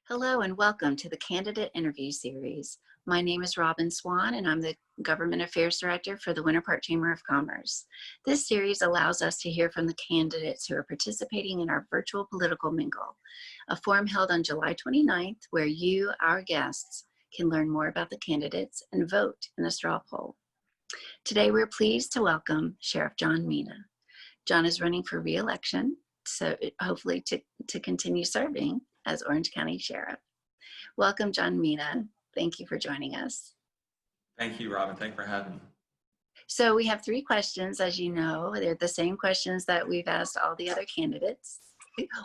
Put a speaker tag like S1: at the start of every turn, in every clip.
S1: Hello and welcome to the Candidate Interview Series. My name is Robin Swan and I'm the Government Affairs Director for the Winter Park Chamber of Commerce. This series allows us to hear from the candidates who are participating in our virtual political mingle, a forum held on July 29th where you, our guests, can learn more about the candidates and vote in a straw poll. Today we're pleased to welcome Sheriff John Mina. John is running for re-election, so hopefully to continue serving as Orange County Sheriff. Welcome, John Mina. Thank you for joining us.
S2: Thank you, Robin. Thanks for having me.
S1: So we have three questions, as you know. They're the same questions that we've asked all the other candidates.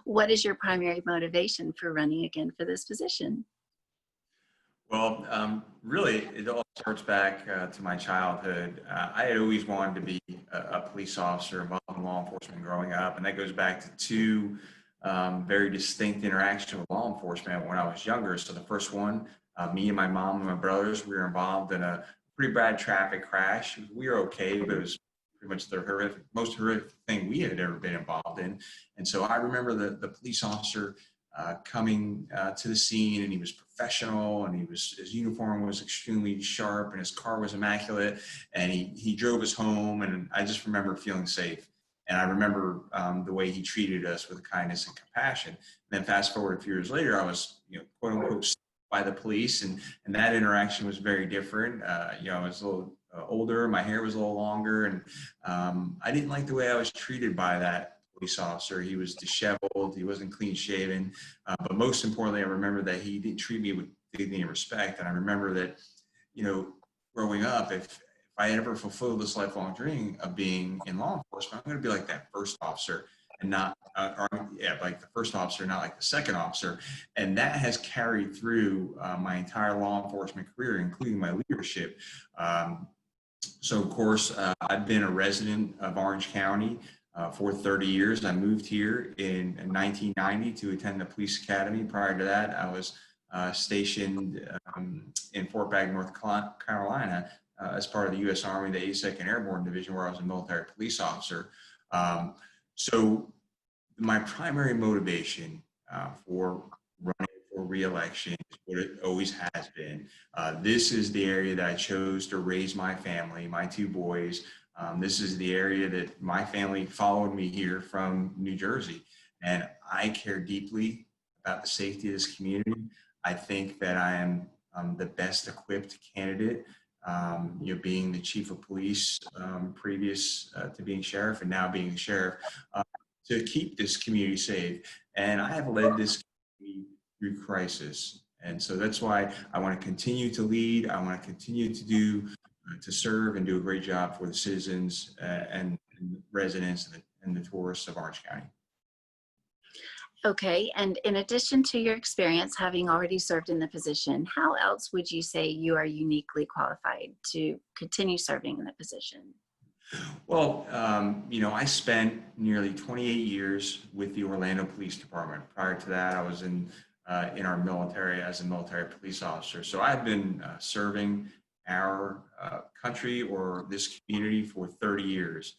S1: What is your primary motivation for running again for this position?
S2: Well, really, it all starts back to my childhood. I had always wanted to be a police officer involved in law enforcement growing up, and that goes back to two very distinct interactions with law enforcement when I was younger. So the first one, me and my mom and my brothers, we were involved in a pretty bad traffic crash. We were okay, but it was pretty much the most horrific thing we had ever been involved in. And so I remember the police officer coming to the scene, and he was professional, and his uniform was extremely sharp, and his car was immaculate, and he drove us home, and I just remember feeling safe. And I remember the way he treated us with kindness and compassion. And then fast forward a few years later, I was, quote unquote, stopped by the police, and that interaction was very different. I was a little older, my hair was a little longer, and I didn't like the way I was treated by that police officer. He was disheveled, he wasn't clean shaven, but most importantly, I remember that he didn't treat me with dignity and respect. And I remember that, growing up, if I ever fulfill this lifelong dream of being in law enforcement, I'm going to be like that first officer and not, like the first officer, not like the second officer. And that has carried through my entire law enforcement career, including my leadership. So of course, I've been a resident of Orange County for 30 years. I moved here in 1990 to attend the police academy. Prior to that, I was stationed in Fort Bragg, North Carolina, as part of the U.S. Army, the 82nd Airborne Division, where I was a military police officer. So my primary motivation for running for re-election is what it always has been. This is the area that I chose to raise my family, my two boys. This is the area that my family followed me here from New Jersey. And I care deeply about the safety of this community. I think that I am the best equipped candidate, being the chief of police previous to being sheriff and now being sheriff, to keep this community safe. And I have led this community through crisis. And so that's why I want to continue to lead. I want to continue to serve and do a great job for the citizens and residents and the tourists of Orange County.
S1: Okay, and in addition to your experience having already served in the position, how else would you say you are uniquely qualified to continue serving in the position?
S2: Well, I spent nearly 28 years with the Orlando Police Department. Prior to that, I was in our military as a military police officer. So I've been serving our country or this community for 30 years.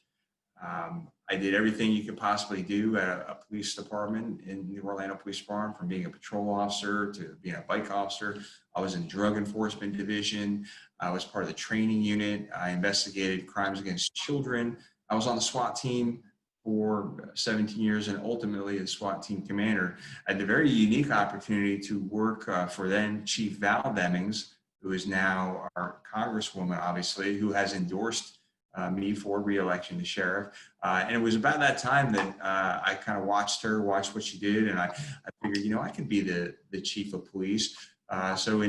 S2: I did everything you could possibly do at a police department in the Orlando Police Department, from being a patrol officer to being a bike officer. I was in drug enforcement division. I was part of the training unit. I investigated crimes against children. I was on the SWAT team for 17 years and ultimately the SWAT team commander. I had the very unique opportunity to work for then Chief Val Demings, who is now our Congresswoman, obviously, who has endorsed me for re-election to sheriff. And it was about that time that I kind of watched what she did, and I figured, I could be the chief of police. So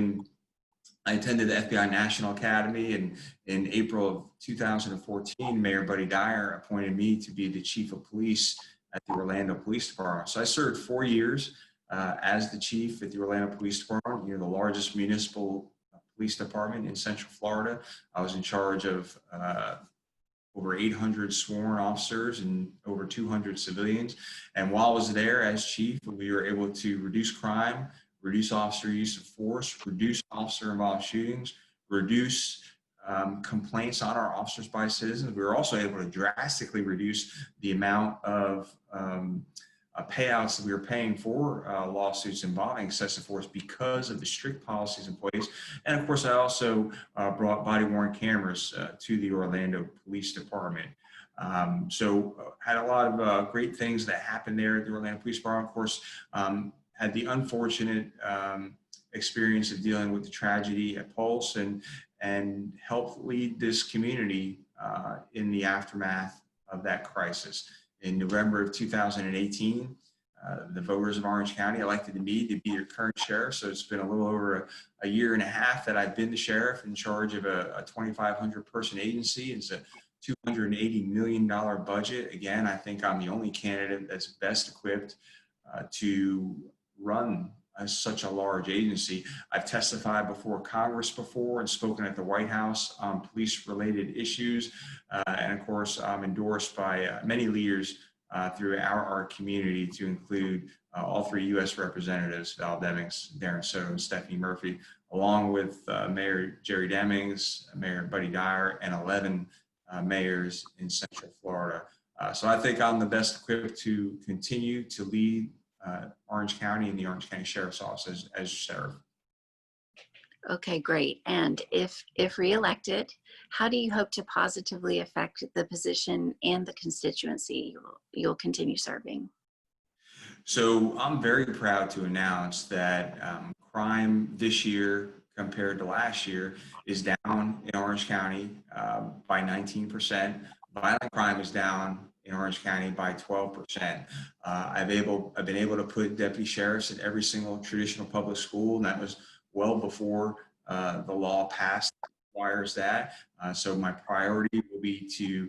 S2: I attended the FBI National Academy, and in April of 2014, Mayor Buddy Dyer appointed me to be the chief of police at the Orlando Police Department. So I served 4 years as the chief at the Orlando Police Department, the largest municipal police department in Central Florida. I was in charge of over 800 sworn officers and over 200 civilians. And while I was there as chief, we were able to reduce crime, reduce officer use of force, reduce officer-involved shootings, reduce complaints on our officers by citizens. We were also able to drastically reduce the amount of payouts that we were paying for lawsuits involving excessive force because of the strict policies in place. And of course, I also brought body-worn cameras to the Orlando Police Department. Had a lot of great things that happened there at the Orlando Police Department. Of course, had the unfortunate experience of dealing with the tragedy at Pulse and helped lead this community in the aftermath of that crisis. In November of 2018, the voters of Orange County elected me to be their current sheriff. So it's been a little over a year and a half that I've been the sheriff in charge of a 2,500 person agency. It's a $280 million budget. Again, I think I'm the only candidate that's best equipped to run such a large agency. I've testified before Congress before and spoken at the White House on police-related issues. And of course, I'm endorsed by many leaders through our community, to include all 3 U.S. representatives, Val Demings, Darren Soto, and Stephanie Murphy, along with Mayor Jerry Demings, Mayor Buddy Dyer, and 11 mayors in Central Florida. So I think I'm the best equipped to continue to lead Orange County and the Orange County Sheriff's Office as sheriff.
S1: Okay, great. And if reelected, how do you hope to positively affect the position and the constituency you'll continue serving?
S2: So I'm very proud to announce that crime this year compared to last year is down in Orange County by 19%. Violent crime is down in Orange County by 12%. I've been able to put deputy sheriffs in every single traditional public school, and that was well before the law passed requires that. So my priority will be to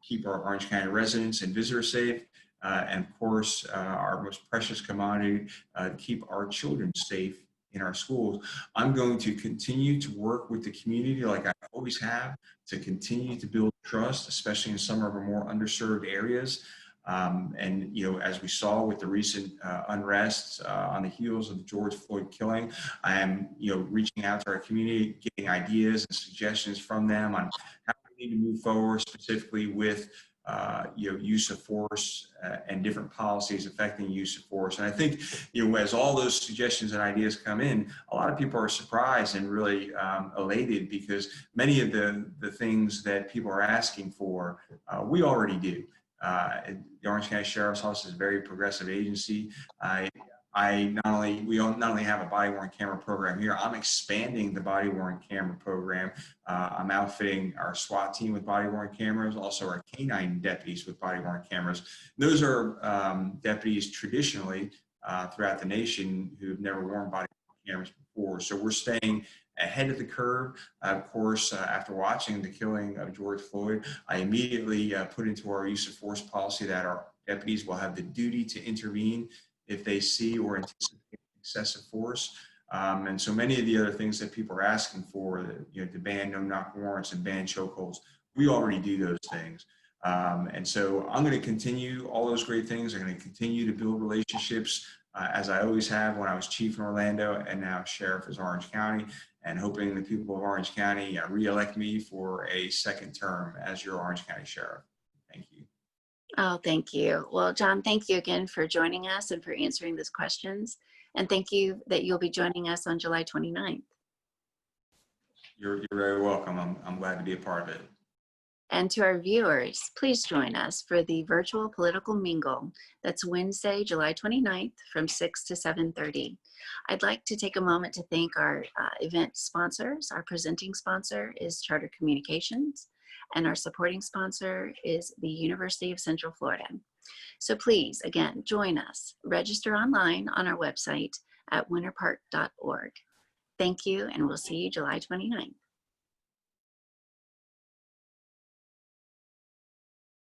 S2: keep our Orange County residents and visitors safe, and of course, our most precious commodity, keep our children safe in our schools. I'm going to continue to work with the community like I always have, to continue to build trust, especially in some of our more underserved areas. And, you know, as we saw with the recent unrest on the heels of the George Floyd killing, I am, you know, reaching out to our community, getting ideas and suggestions from them on how we need to move forward, specifically with you know, use of force and different policies affecting use of force. And I think, you know, as all those suggestions and ideas come in, a lot of people are surprised and really elated, because many of the things that people are asking for, we already do. The Orange County Sheriff's Office is a very progressive agency. We not only have a body-worn camera program here, I'm expanding the body-worn camera program. I'm outfitting our SWAT team with body-worn cameras, also our canine deputies with body-worn cameras. Those are deputies traditionally throughout the nation who've never worn body-worn cameras before. So we're staying ahead of the curve. Of course, after watching the killing of George Floyd, I immediately put into our use of force policy that our deputies will have the duty to intervene if they see or anticipate excessive force. And so many of the other things that people are asking for, you know, to ban no-knock warrants and ban chokeholds, we already do those things. And so I'm going to continue all those great things. I'm going to continue to build relationships as I always have when I was chief in Orlando and now sheriff as Orange County, and hoping the people of Orange County re-elect me for a second term as your Orange County sheriff. Thank you.
S1: Oh, thank you. Well, John, thank you again for joining us and for answering those questions. And thank you that you'll be joining us on July 29th.
S2: You're very welcome. I'm glad to be a part of it.
S1: And to our viewers, please join us for the virtual political mingle. That's Wednesday, July 29th from 6 to 7:30. I'd like to take a moment to thank our event sponsors. Our presenting sponsor is Charter Communications, and our supporting sponsor is the University of Central Florida. So please, again, join us. Register online on our website at winterpark.org. Thank you, and we'll see you July 29th.